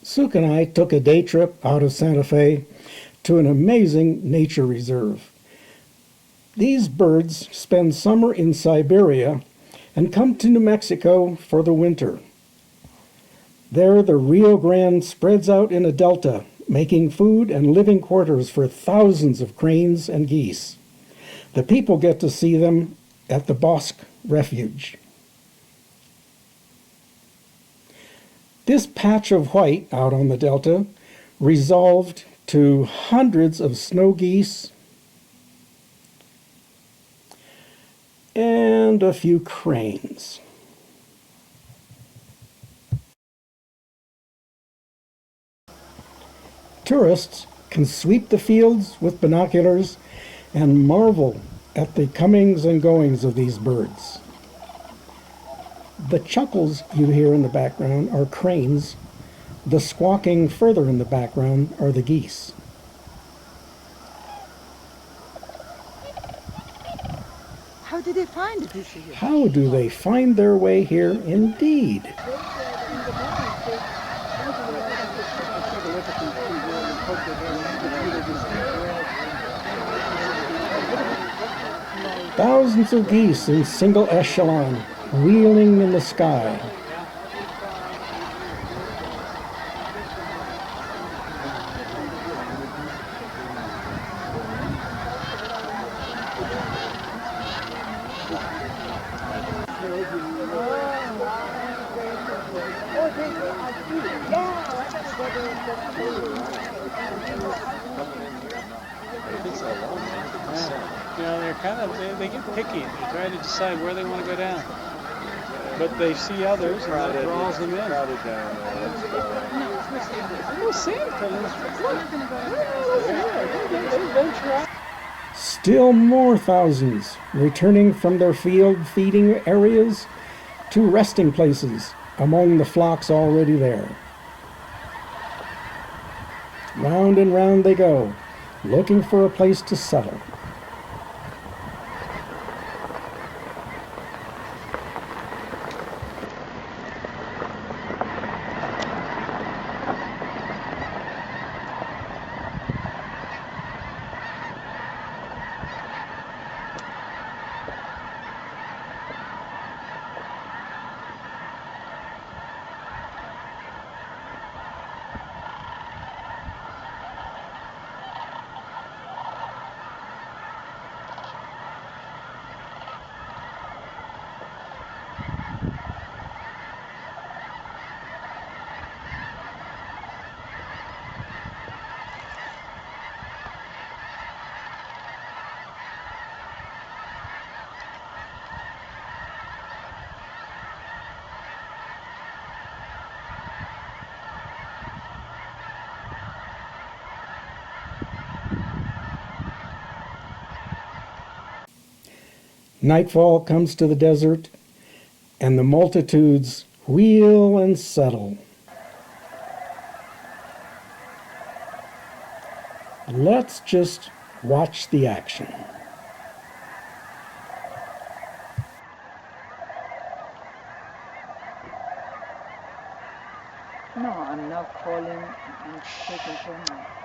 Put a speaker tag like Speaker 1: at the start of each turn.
Speaker 1: Suk and I took a day trip out of Santa Fe to an amazing nature reserve. These birds spend summer in Siberia and come to New Mexico for the winter. There, the Rio Grande spreads out in a delta, making food and living quarters for thousands of cranes and geese. The people get to see them at the Bosque refuge. This patch of white out on the delta resolved to hundreds of snow geese and a few cranes. Tourists can sweep the fields with binoculars and marvel at the comings and goings of these birds. The chuckles you hear in the background are cranes. The squawking further in the background are the geese.
Speaker 2: How did they find it this year?
Speaker 1: How do they find their way here indeed? Thousands of geese in single echelon, wheeling in the sky.
Speaker 3: You know, they're kind of, they get picky. They try to decide where they want to go down. But they see others and that draws them in.
Speaker 1: Still more thousands returning from their field feeding areas to resting places among the flocks already there. Round and round they go, looking for a place to settle. Nightfall comes to the desert, and the multitudes wheel and settle. Let's just watch the action.
Speaker 2: No, I'm not calling. I'm taking camera.